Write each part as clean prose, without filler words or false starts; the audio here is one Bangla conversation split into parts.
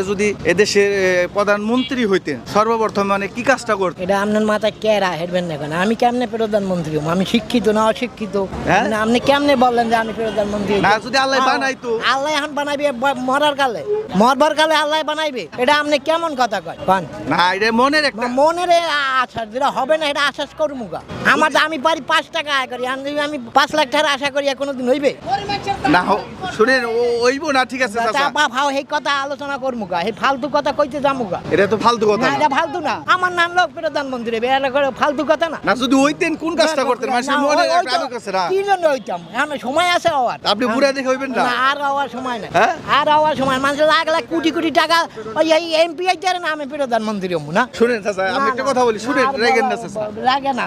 যদি এদেশের প্রধানমন্ত্রী হইতেন সর্বপ্রথম মানে কি কাজটা করতেন? এটা আপনার মাথায় কেরা হেডবেন না কেন? আমি কেমনে প্রধানমন্ত্রী হবো? আমি শিক্ষিত না অশিক্ষিত? হ্যাঁ? না, আপনি কেমনে বললেন যে আমি প্রধানমন্ত্রী? না, যদি আল্লাহ বানাইতো। আল্লাহ এখন বানাইবে মরার কালে, মরবার কালে আল্লাহ বানাইবে। এটা আপনি কেমন কথা কয় পান? না, এটা মনের একটা মনের আশা যেটা হবে না এটা আশ্বাস করবো। আমার আমি পারি 5 টাকা আয় করি, আমি 5 লাখ টাকার আশা করি কোনোদিন হইবে না। শুনেন, ওইব না, ঠিক আছে চাচা। ভাও এই কথা আলোচনা করবো গা, এই ফালতু কথা কইতে যাবো গা। এটা তো ফালতু কথা না, না। এটা ফালতু না। আমার নাম লোক প্রধানমন্ত্রী, এটা করে ফালতু কথা না। না, যদি হইতেন কোন কাজটা করতেন? মানুষের মনে একটা আবেগ আছে না? কি জন্য হইতাম? এখন সময় আছে হওয়ার। আপনি বুড়া দেখে হইবেন না? না, আর হওয়ার সময় নাই। হ্যাঁ? আর হওয়ার সময় মানুষের লাখ লাখ কোটি কোটি টাকা ওই এই এমপি আইতারে না আমি প্রধানমন্ত্রী হবো না। শুনেন চাচা, আমি একটা কথা বলি, শুনেন, রেগেন না চাচা। লাগে না,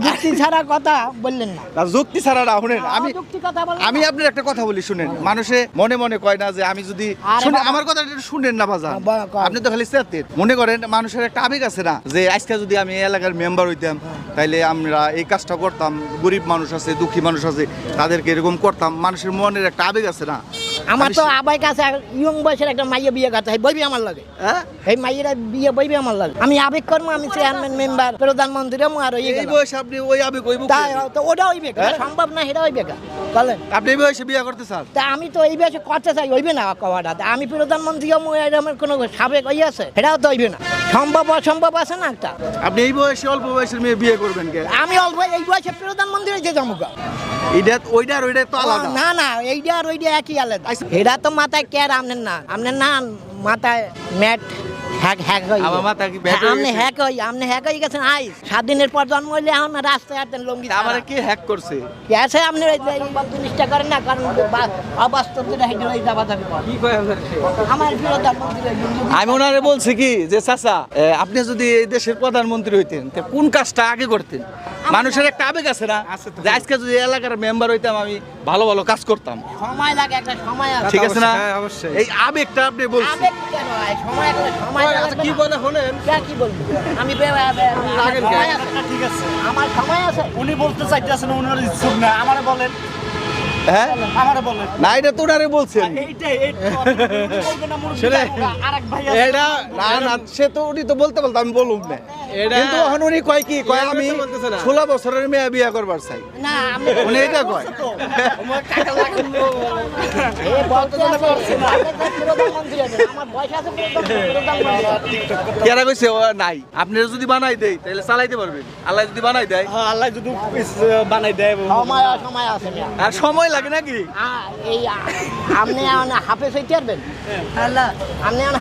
যুক্তি ছাড়া কথা বললেন না। না, যুক্তি ছাড়া না, শুনেন, যুক্তি কথা বলেন। আমি আপনার একটা কথা বলি, শুনেন। মানুষে মনে মনে কয় না যে আমি যদি আরে শুনে বাবা। আমার কথা একটু শুনেন না বাজার। কয়। আপনি তো খালি চেতেন। মনে করেন মানুষের একটা আবেগ আছে না, যে আজকে যদি আমি এই এলাকার মেম্বার হইতাম তাইলে আমরা এই কাজটা করতাম, গরিব মানুষ আছে, দুঃখী মানুষ আছে, তাদেরকে এরকম করতাম। মানুষের মনের একটা আবেগ আছে না? আমার তো আবাই কাছে ইয়ং বয়সের একটা মাইয়া বিয়ে করতে হয়, বইবি আমার লাগে। হ্যাঁ, এই মাইয়েরা বিয়ে বইবি আমার লাগে। আমি আবেগ করবো, আমি চেয়ারম্যান মেম্বার প্রধানমন্ত্রী হবো আর এই বয়সে আপনি ওই আবেগ ওই তাই তো ওটা হইবে হ্যাঁ? সম্ভব না, সেটা হইবে বলেন। আপনি এই বয়সে বিয়ে করতে চান? তা আমি তো এই বয়সে করতে চাই, হইবে না কওয়াটা। আমি প্রধানমন্ত্রী হবো এরকম কোনো সাবেক ওই আছে, সেটাও তো হইবে না। সম্ভব অসম্ভব আছে না একটা। আপনি এই বয়সে অল্প বয়সের মেয়ে বিয়ে করবেন কে? আমি অল্প এই বয়সে প্রধানমন্ত্রী হয়েছে জমুকা। এইটা ওইটা আর ওইটা তো আলাদা। না না, এইটা আর ওইটা একই আলাদা। এটা তো মাথায় কেয়ার আমনেন না, আমনেন না মাথায় ম্যাট হ্যাক হই। আমার মাথা কি ব্যাট হয়ে আপনি গেছে? আপনি হ্যাক হয়ে গেছেন। 7 দিনের পর জন্ম হইলে এখন রাস্তায় হাঁটেন লঙ্গি। আমারে কে হ্যাক করছে? আছে আপনি এই জিনিসটা করেন না, কারণ অবাস্তব যেটা হেঁটে ওই দাবা দাবি কি কয় আমার প্রধানমন্ত্রী। আমি ওনারে বলছি কি যে চাচা, আপনি যদি এই দেশের প্রধানমন্ত্রী হইতেন তা কোন কাজটা আগে করতেন? মানুষের একটা আবেগ আছে না, যে আজকে যদি এলাকার মেম্বার হইতাম আমি ভালো ভালো কাজ করতাম। সময় লাগে, একটা সময় আছে। ঠিক আছে না? হ্যাঁ, অবশ্যই। এই আবেগটা আপনি বলছেন। আবেগ কেন হয়? সময় একটা সময় লাগবে কি না? বলে শোনেন? কি বলবো? আমি রাগেন কেন? সময় আছে। ঠিক আছে, আমার সময় আছে। উনি বলতে চাইতেছেন ওনার ইচ্ছুক না। আমারে বলেন, হ্যাঁ, আমারে বলেন। না, এটা তো ওনারে বলছেন। এইটাই বলবে না মুরব্বি, শুনে, আরেক ভাই আছে। এটা না না, সে তো উনি তো বলতে বলতো, আমি বলুম না। এটা- কিন্তু এখন উনি কয় কি কয়, আমি এটা বলতেছে না। 16 বছরের মেয়ে বিয়ে করবার চাই। না, আমি উনি এটা কয়। আমার টাকা লাগবে। এই বলতে আছে, প্রধানমন্ত্রী আছে। আমার বয়স আছে প্রধানমন্ত্রী। কেরা কইছে ও নাই? আপনি যদি বানাই দেই তাহলে চালাইতে পারবেন। আল্লাহ যদি বানাই দেয়, হ্যাঁ, আল্লাহ যদি বানাই দেয়। সময় আছে মিয়া। আর সময় লাগে নাকি? এই আপনি হাফেজ হইতে পারবেন? আপনি